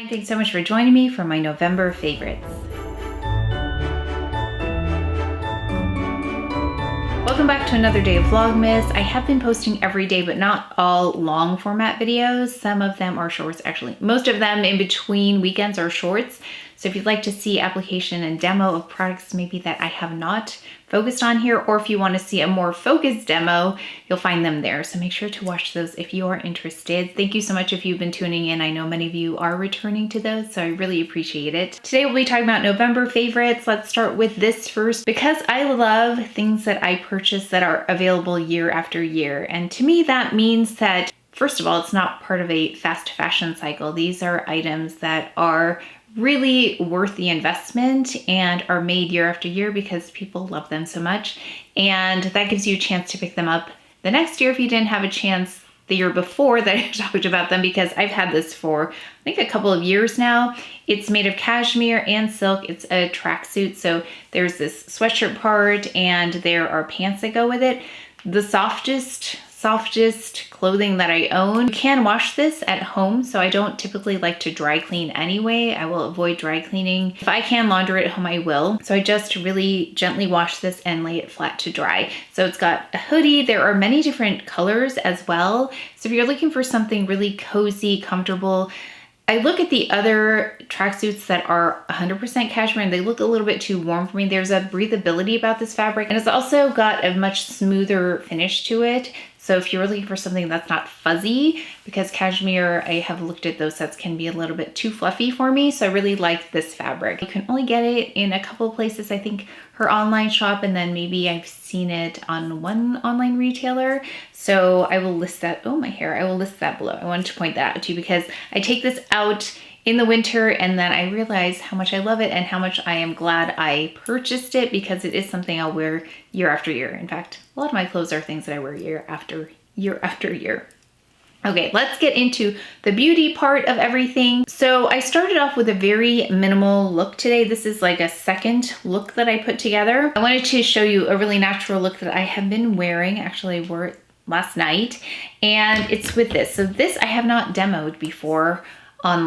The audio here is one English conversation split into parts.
and thanks so much for joining me for my November favorites. Welcome back to another day of Vlogmas. I have been posting every day, but not all long format videos. Some of them are shorts, actually. Most of them in between weekends are shorts. So if you'd like to see application and demo of products maybe that I have not focused on here, or if you want to see a more focused demo, you'll find them there. So make sure to watch those if you are interested. Thank you so much if you've been tuning in. I know many of you are returning to those, so I really appreciate it. Today we'll be talking about November favorites. Let's start with this first, because I love things that I purchase that are available year after year. And to me, that means that, first of all, it's not part of a fast fashion cycle. These are items that are really worth the investment and are made year after year because people love them so much. And that gives you a chance to pick them up the next year if you didn't have a chance the year before that I talked about them, because I've had this for I think a couple of years now. It's made of cashmere and silk. It's a tracksuit, so there's this sweatshirt part and there are pants that go with it. The softest clothing that I own. You can wash this at home, so I don't typically like to dry clean anyway. I will avoid dry cleaning. If I can launder it at home, I will. So I just really gently wash this and lay it flat to dry. So it's got a hoodie. There are many different colors as well. So if you're looking for something really cozy, comfortable, I look at the other tracksuits that are 100% cashmere and they look a little bit too warm for me. There's a breathability about this fabric, and it's also got a much smoother finish to it. So if you're looking for something that's not fuzzy, because cashmere, I have looked at those sets, can be a little bit too fluffy for me. So I really like this fabric. You can only get it in a couple of places. I think her online shop, and then maybe I've seen it on one online retailer. So I will list that. Oh, my hair. I will list that below. I wanted to point that out to you because I take this out in the winter and then I realize how much I love it and how much I am glad I purchased it, because it is something I'll wear year after year. In fact, a lot of my clothes are things that I wear year after year. Okay, let's get into the beauty part of everything. So I started off with a very minimal look today. This is like a second look that I put together. I wanted to show you a really natural look that I have been wearing. Actually, I wore it last night, and it's with this. So this I have not demoed before on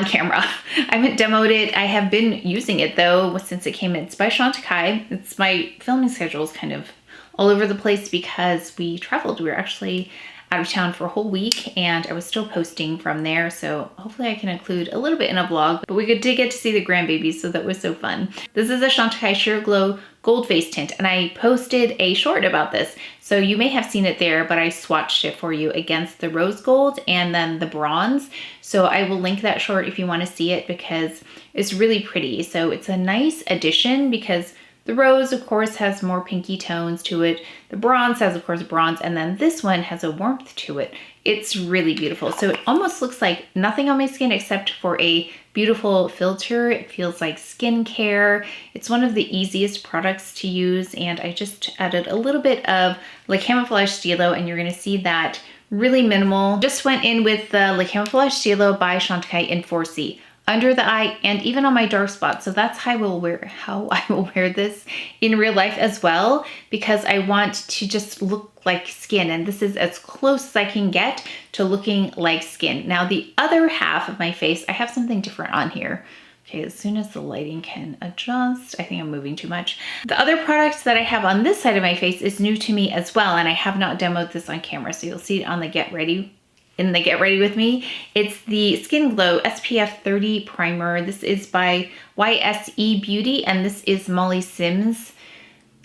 camera. I haven't demoed it. I have been using it though since it came in. It's by Chantecaille. It's my filming schedule is kind of all over the place because we traveled. We were actually out of town for a whole week and I was still posting from there. So hopefully I can include a little bit in a vlog, but we did get to see the grandbabies, so that was so fun. This is a Chantecaille Sheer Glow Gold Face Tint, and I posted a short about this. So you may have seen it there, but I swatched it for you against the rose gold and then the bronze. So I will link that short if you want to see it because it's really pretty. So it's a nice addition because the rose, of course, has more pinky tones to it. The bronze has, of course, bronze, and then this one has a warmth to it. It's really beautiful. So it almost looks like nothing on my skin except for a beautiful filter. It feels like skincare. It's one of the easiest products to use, and I just added a little bit of Le Camoflauge Stylo, and you're going to see that really minimal. Just went in with the Le Camoflauge Stylo by Chantecaille in 4C. Under the eye and even on my dark spots. So that's how I will wear this in real life as well, because I want to just look like skin, and this is as close as I can get to looking like skin. Now the other half of my face, I have something different on here. Okay, as soon as the lighting can adjust, I think I'm moving too much. The other product that I have on this side of my face is new to me as well, and I have not demoed this on camera, so you'll see it on the Get Ready with me. It's the Skin Glow SPF 30 Primer. This is by YSE Beauty, and this is Molly Sims.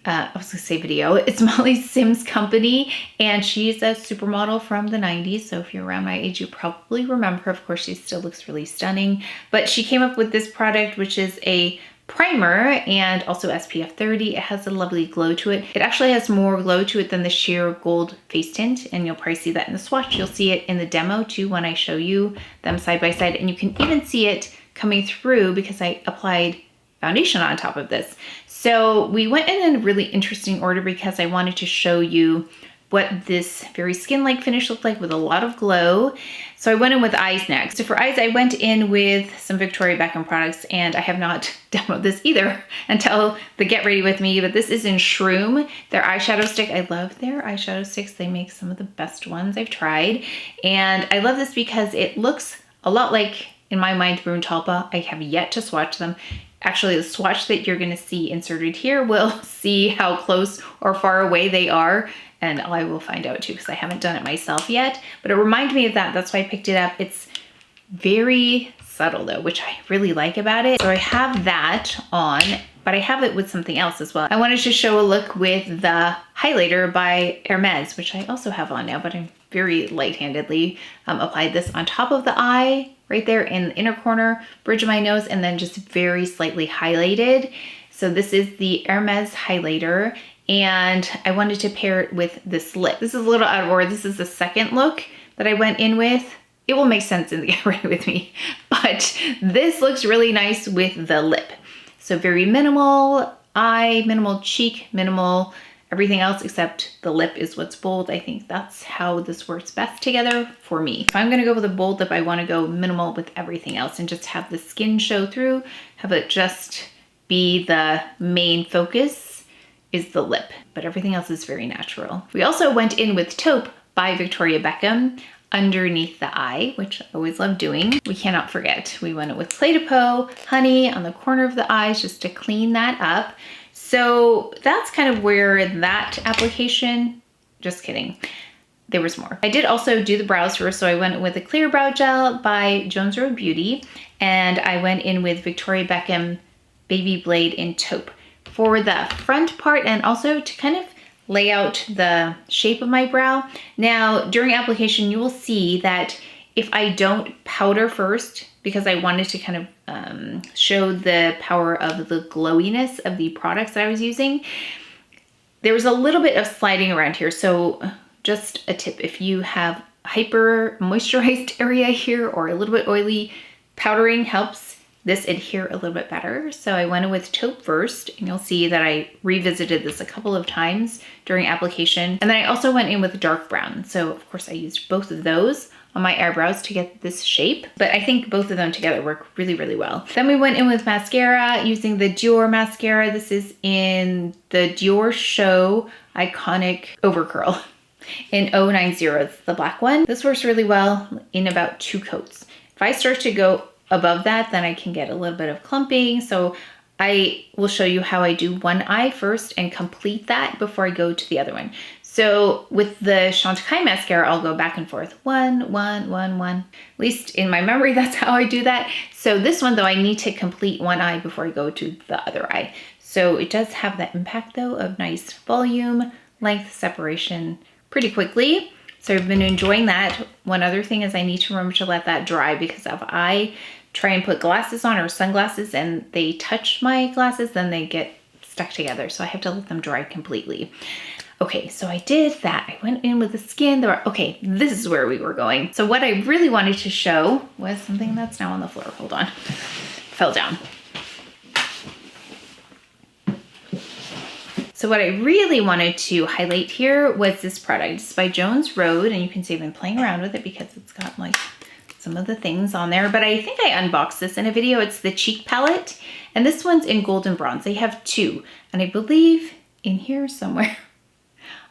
I was gonna say video. It's Molly Sims' company, and she's a supermodel from the 90s. So if you're around my age, you probably remember her. Of course, she still looks really stunning. But she came up with this product, which is a primer and also SPF 30. It has a lovely glow to it. It actually has more glow to it than the sheer gold face tint, and you'll probably see that in the swatch. You'll see it in the demo too when I show you them side by side, and you can even see it coming through because I applied foundation on top of this. So we went in a really interesting order because I wanted to show you what this very skin-like finish looked like with a lot of glow. So I went in with eyes next. So for eyes, I went in with some Victoria Beckham products, and I have not demoed this either until the Get Ready With Me, but this is in Shroom, their eyeshadow stick. I love their eyeshadow sticks. They make some of the best ones I've tried. And I love this because it looks a lot like, in my mind, Brun Talpa. I have yet to swatch them. Actually, the swatch that you're gonna see inserted here will see how close or far away they are, and I will find out too, because I haven't done it myself yet, but it reminded me of that. That's why I picked it up. It's very subtle though, which I really like about it. So I have that on, but I have it with something else as well. I wanted to show a look with the highlighter by Hermes, which I also have on now, but I'm very light-handedly applied this on top of the eye, right there in the inner corner, bridge of my nose, and then just very slightly highlighted. So this is the Hermes highlighter, and I wanted to pair it with this lip. This is a little out of order. This is the second look that I went in with. It will make sense in the Get Ready With Me, but this looks really nice with the lip. So very minimal eye, minimal cheek, minimal everything else except the lip is what's bold. I think that's how this works best together for me. If I'm gonna go with a bold lip, I wanna go minimal with everything else and just have the skin show through, have it just be the main focus is the lip, but everything else is very natural. We also went in with Taupe by Victoria Beckham underneath the eye, which I always love doing. We cannot forget, we went with Clé de Peau, honey on the corner of the eyes just to clean that up. So that's kind of where that application, just kidding, there was more. I did also do the brows first, so I went with a clear brow gel by Jones Road Beauty, and I went in with Victoria Beckham Babyblade in Taupe for the front part and also to kind of lay out the shape of my brow. Now, during application, you will see that if I don't powder first, because I wanted to kind of show the power of the glowiness of the products that I was using, there was a little bit of sliding around here. So just a tip, if you have hyper moisturized area here or a little bit oily, powdering helps this adhere a little bit better. So I went in with Taupe first, and you'll see that I revisited this a couple of times during application. And then I also went in with dark brown. So of course I used both of those on my eyebrows to get this shape, but I think both of them together work really, really well. Then we went in with mascara using the Dior mascara. This is in the Dior Show Iconic Overcurl in 090, it's the black one. This works really well in about 2 coats. If I start to go above that, then I can get a little bit of clumping. So I will show you how I do one eye first and complete that before I go to the other one. So with the Chantecaille mascara, I'll go back and forth. One. At least in my memory, that's how I do that. So this one though, I need to complete one eye before I go to the other eye. So it does have that impact though of nice volume, length separation pretty quickly. So I've been enjoying that. One other thing is I need to remember to let that dry, because if I try and put glasses on or sunglasses and they touch my glasses, then they get stuck together. So I have to let them dry completely. Okay, so I did that. I went in with the skin. Okay, this is where we were going. So what I really wanted to show was something that's now on the floor. Hold on, fell down. So what I really wanted to highlight here was this product. It's by Jones Road, and you can see I've been playing around with it because it's got like some of the things on there, but I think I unboxed this in a video. It's the cheek palette, and this one's in golden bronze. They have 2, and I believe in here somewhere,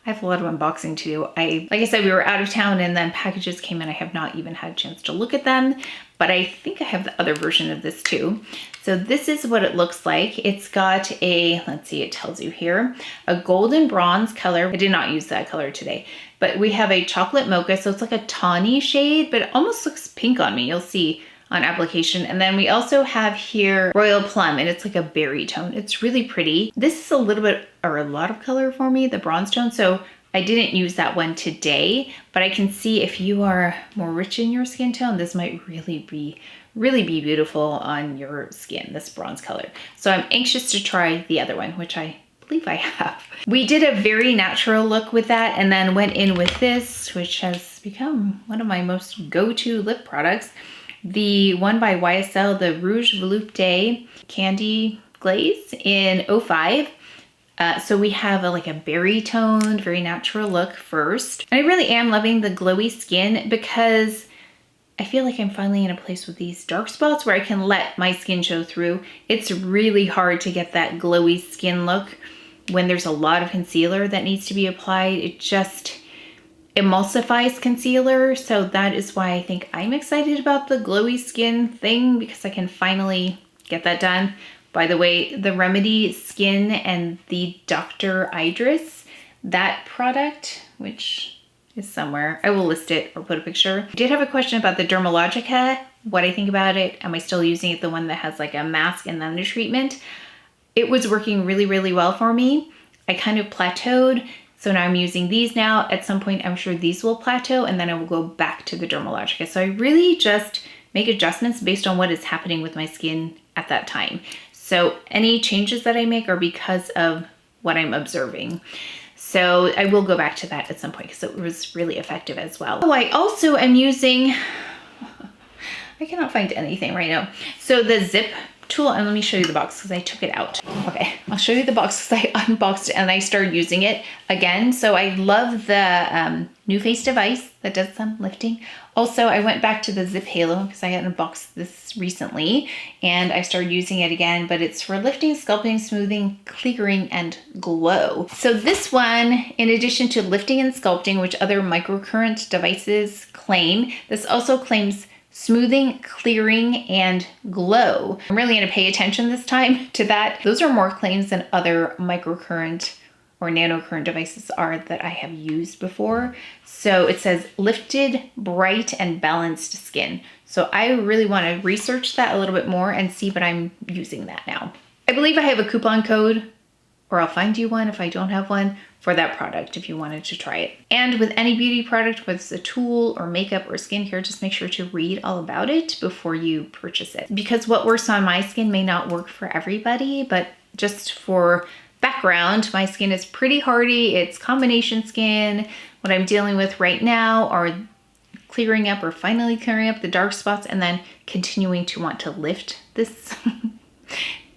I have a lot of unboxing to do. Like I said, we were out of town and then packages came in. I have not even had a chance to look at them, but I think I have the other version of this too. So this is what it looks like. It's got a, let's see, it tells you here, a golden bronze color. I did not use that color today, but we have a chocolate mocha. So it's like a tawny shade, but it almost looks pink on me. You'll see on application. And then we also have here Royal Plum, and it's like a berry tone. It's really pretty. This is a little bit, or a lot of color for me, the bronze tone. So I didn't use that one today, but I can see if you are more rich in your skin tone, this might really be beautiful on your skin, this bronze color. So I'm anxious to try the other one, which I believe I have. We did a very natural look with that, and then went in with this, which has become one of my most go-to lip products. The one by YSL, the Rouge Volute Candy Glaze in 05. So we have like a berry toned, very natural look first. And I really am loving the glowy skin because I feel like I'm finally in a place with these dark spots where I can let my skin show through. It's really hard to get that glowy skin look when there's a lot of concealer that needs to be applied. emulsifies concealer. So that is why I think I'm excited about the glowy skin thing, because I can finally get that done. By the way, the Remedy Skin and the Dr. Idriss, that product, which is somewhere, I will list it or put a picture. I did have a question about the Dermalogica, what I think about it. Am I still using it? The one that has like a mask and then the treatment. It was working really, really well for me. I kind of plateaued. So now I'm using these now. At some point, I'm sure these will plateau and then I will go back to the Dermalogica. So I really just make adjustments based on what is happening with my skin at that time. So any changes that I make are because of what I'm observing. So I will go back to that at some point because it was really effective as well. Oh, I also am using, I cannot find anything right now. So the zip tool, and let me show you the box because I took it out. Okay, I'll show you the box because I unboxed it and I started using it again. So I love the new face device that does some lifting. Also, I went back to the Zip Halo because I had unboxed this recently and I started using it again, but it's for lifting, sculpting, smoothing, clearing, and glow. So this one, in addition to lifting and sculpting, which other microcurrent devices claim, this also claims smoothing, clearing, and glow. I'm really gonna pay attention this time to that. Those are more claims than other microcurrent or nanocurrent devices are that I have used before. So it says lifted, bright, and balanced skin. So I really wanna research that a little bit more and see, but I'm using that now. I believe I have a coupon code, or I'll find you one if I don't have one, for that product if you wanted to try it. And with any beauty product, whether it's a tool or makeup or skincare, just make sure to read all about it before you purchase it. Because what works on my skin may not work for everybody, but just for background, my skin is pretty hardy. It's combination skin. What I'm dealing with right now are clearing up or finally clearing up the dark spots and then continuing to want to lift this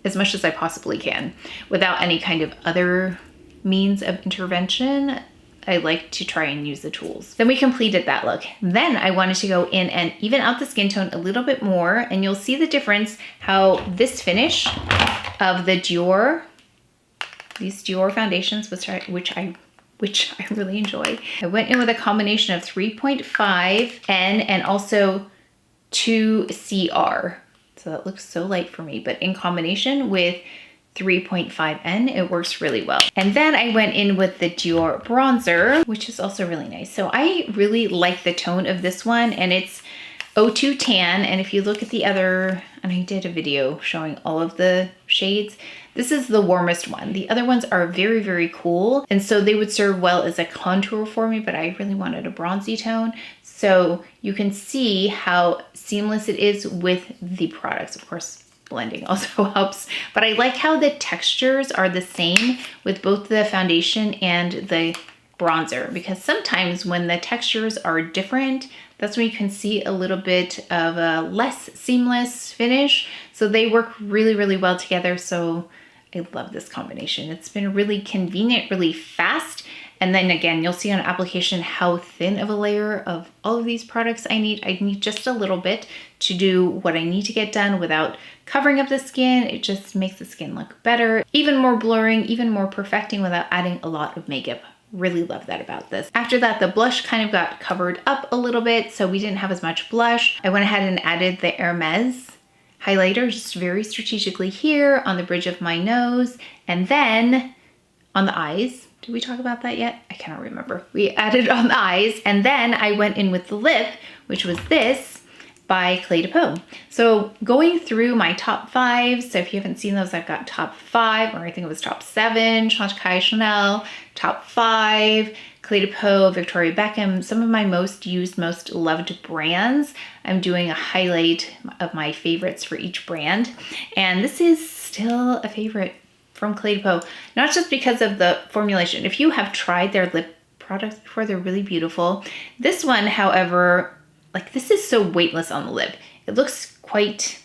as much as I possibly can without any kind of other means of intervention. I like to try and use the tools. Then we completed that look. Then I wanted to go in and even out the skin tone a little bit more, and you'll see the difference how this finish of the Dior, these Dior foundations, which I really enjoy. I went in with a combination of 3.5 N and also 2 CR. So that looks so light for me, but in combination with 3.5 N, it works really well. And then I went in with the Dior Bronzer, which is also really nice. So I really like the tone of this one, and it's 02 Tan. And if you look at the other, and I did a video showing all of the shades, this is the warmest one. The other ones are very, very cool. And so they would serve well as a contour for me, but I really wanted a bronzy tone. So you can see how seamless it is with the products. Of course, blending also helps, but I like how the textures are the same with both the foundation and the bronzer, because sometimes when the textures are different, that's when you can see a little bit of a less seamless finish. So they work really, really well together. So I love this combination. It's been really convenient, really fast. And then again, you'll see on application how thin of a layer of all of these products I need. I need just a little bit to do what I need to get done without covering up the skin. It just makes the skin look better, even more blurring, even more perfecting without adding a lot of makeup. Really love that about this. After that, the blush kind of got covered up a little bit, so we didn't have as much blush. I went ahead and added the Hermes Highlighter just very strategically here on the bridge of my nose, and then on the eyes. Did we talk about that yet? I cannot remember. We added on the eyes, and then I went in with the lip, which was this by Clé de Peau. So going through my top 5, so if you haven't seen those, I've got top 5, or I think it was top 7, Chanel, top 5, Clé de Peau, Victoria Beckham, some of my most used, most loved brands. I'm doing a highlight of my favorites for each brand, and this is still a favorite from Clé de Peau, not just because of the formulation. If you have tried their lip products before, they're really beautiful. This one, however, like this is so weightless on the lip. It looks quite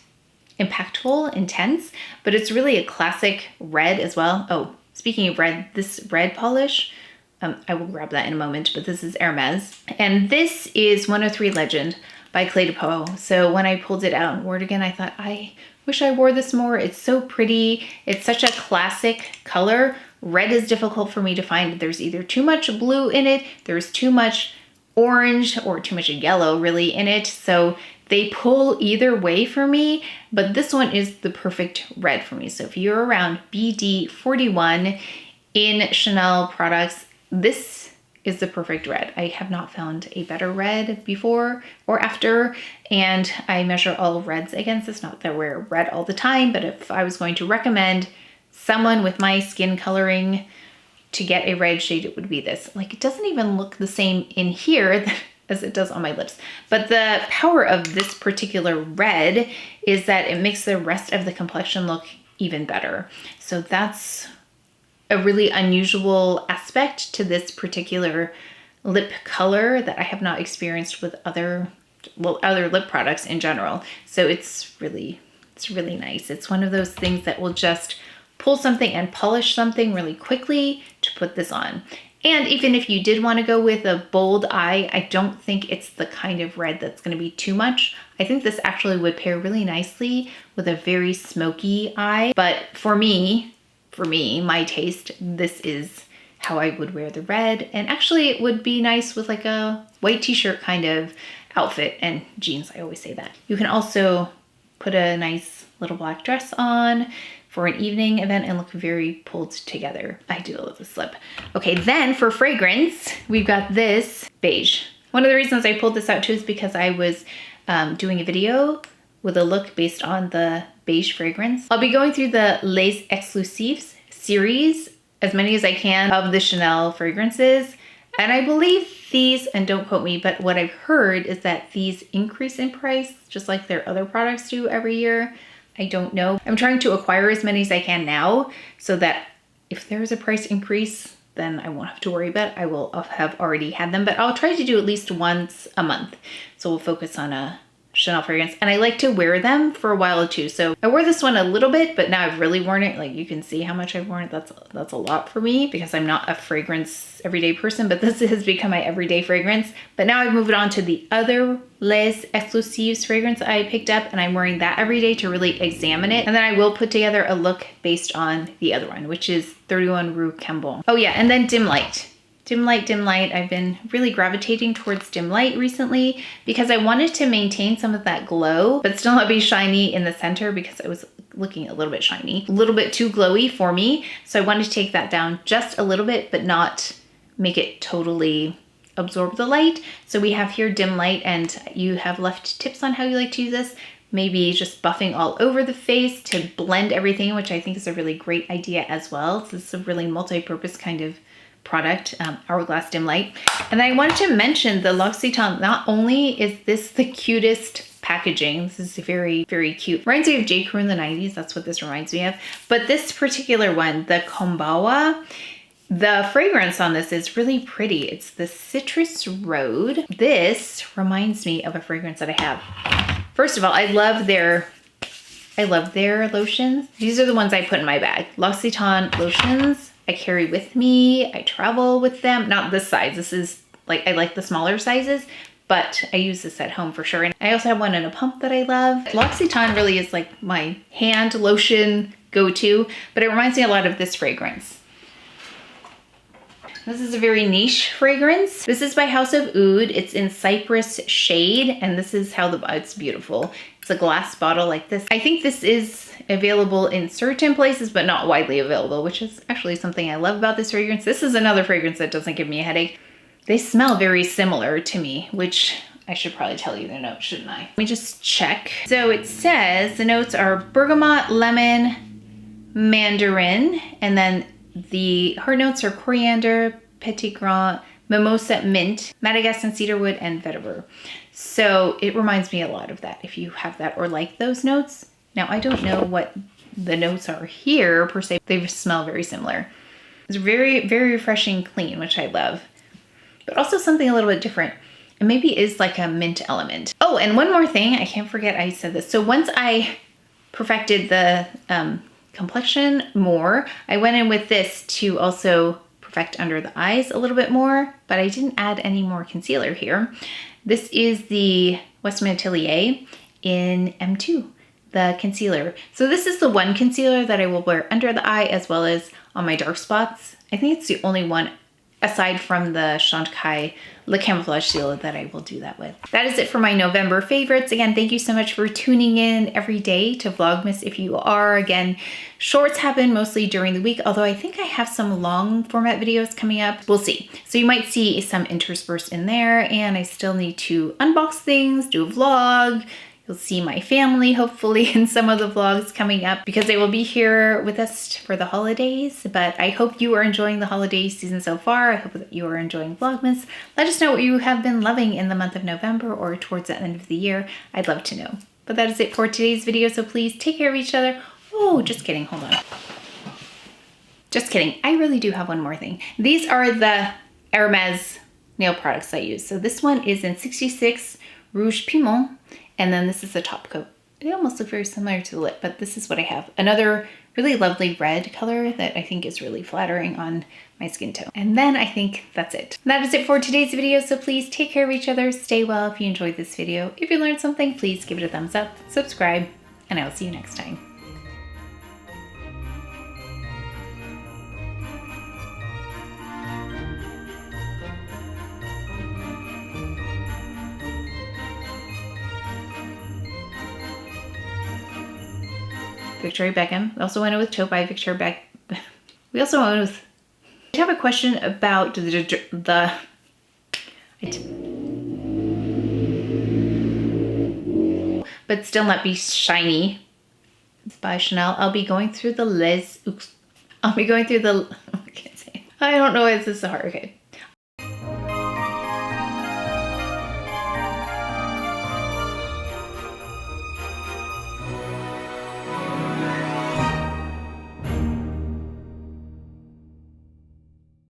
impactful, intense, but it's really a classic red as well. Oh, speaking of red, this red polish, I will grab that in a moment, but this is Hermes. And this is 103 Legend by Clé de Peau. So when I pulled it out and wore it again, I thought, I wish I wore this more. It's so pretty. It's such a classic color. Red is difficult for me to find. There's either too much blue in it, there's too much orange or too much yellow really in it. So they pull either way for me, but this one is the perfect red for me. So if you're around BD41 in Chanel products, this is the perfect red. I have not found a better red before or after, and I measure all reds against this. Not that I wear red all the time, but if I was going to recommend someone with my skin coloring to get a red shade, it would be this. Like, it doesn't even look the same in here as it does on my lips. But the power of this particular red is that it makes the rest of the complexion look even better. So that's a really unusual aspect to this particular lip color that I have not experienced with other lip products in general. So it's really nice. It's one of those things that will just pull something and polish something really quickly to put this on. And even if you did want to go with a bold eye, I don't think it's the kind of red that's going to be too much. I think this actually would pair really nicely with a very smoky eye. But for me, my taste, this is how I would wear the red. And actually it would be nice with like a white t-shirt kind of outfit and jeans. I always say that. You can also put a nice little black dress on for an evening event and look very pulled together. I do love this lip. Okay, then for fragrance, we've got this beige. One of the reasons I pulled this out too is because I was doing a video with a look based on the beige fragrance. I'll be going through the Les Exclusives series, as many as I can, of the Chanel fragrances. And I believe these, and don't quote me, but what I've heard is that these increase in price, just like their other products do every year. I don't know. I'm trying to acquire as many as I can now so that if there is a price increase, then I won't have to worry about it. I will have already had them, but I'll try to do at least once a month. So we'll focus on a Chanel fragrance, and I like to wear them for a while too. So I wore this one a little bit, but now I've really worn it. Like, you can see how much I've worn it. That's a lot for me because I'm not a fragrance everyday person, but this has become my everyday fragrance. But now I've moved on to the other Les Exclusives fragrance I picked up, and I'm wearing that every day to really examine it. And then I will put together a look based on the other one, which is 31 Rue Cambon. Oh yeah, and then Dim Light. Dim Light. I've been really gravitating towards Dim Light recently because I wanted to maintain some of that glow, but still not be shiny in the center because I was looking a little bit shiny, a little bit too glowy for me. So I wanted to take that down just a little bit, but not make it totally absorb the light. So we have here Dim Light, and you have left tips on how you like to use this. Maybe just buffing all over the face to blend everything, which I think is a really great idea as well. So this is a really multi-purpose kind of product, Hourglass Dim Light. And then I wanted to mention the L'Occitane. Not only is this the cutest packaging, this is very, very cute. Reminds me of J. Crew in the 90s, that's what this reminds me of. But this particular one, the Combawa, the fragrance on this is really pretty. It's the Citrus Road. This reminds me of a fragrance that I have. First of all, I love their lotions. These are the ones I put in my bag. L'Occitane lotions. I carry with me, I travel with them. Not this size, this is like, I like the smaller sizes, but I use this at home for sure. And I also have one in a pump that I love. L'Occitane really is like my hand lotion go-to, but it reminds me a lot of this fragrance. This is a very niche fragrance. This is by House of Oud. It's in Cyprus Shade, and this is how it's beautiful. It's a glass bottle like this. I think this is available in certain places, but not widely available, which is actually something I love about this fragrance. This is another fragrance that doesn't give me a headache. They smell very similar to me, which I should probably tell you the notes, shouldn't I? Let me just check. So it says the notes are bergamot, lemon, mandarin, and then the heart notes are coriander, petit grain, mimosa, mint, Madagascan cedarwood, and vetiver. So it reminds me a lot of that, if you have that or like those notes. Now, I don't know what the notes are here per se. They smell very similar. It's very, very refreshing, clean, which I love. But also something a little bit different. It maybe is like a mint element. Oh, and one more thing, I can't forget I said this. So once I perfected the complexion more, I went in with this to also perfect under the eyes a little bit more, but I didn't add any more concealer here. This is the Westman Atelier in M2, the concealer. So this is the one concealer that I will wear under the eye as well as on my dark spots. I think it's the only one aside from the Chantecaille Le Camoflauge Stylo that I will do that with. That is it for my November favorites. Again, thank you so much for tuning in every day to Vlogmas if you are. Again, shorts happen mostly during the week, although I think I have some long format videos coming up. We'll see. So you might see some interspersed in there, and I still need to unbox things, do a vlog. You'll see my family, hopefully, in some of the vlogs coming up because they will be here with us for the holidays. But I hope you are enjoying the holiday season so far. I hope that you are enjoying Vlogmas. Let us know what you have been loving in the month of November or towards the end of the year. I'd love to know. But that is it for today's video, so please take care of each other. Oh, just kidding, hold on. Just kidding, I really do have one more thing. These are the Hermes nail products I use. So this one is in 66 Rouge Piment. And then this is the top coat. They almost look very similar to the lip, but this is what I have. Another really lovely red color that I think is really flattering on my skin tone. And then I think that's it. That is it for today's video, so please take care of each other, stay well if you enjoyed this video. If you learned something, please give it a thumbs up, subscribe, and I will see you next time. Victoria Beckham. We also went with Taupe by Victoria Beckham. We also went with... I have a question about but still not be shiny. It's by Chanel. I'll be going through the I can't say it. I don't know why this is so hard. Okay.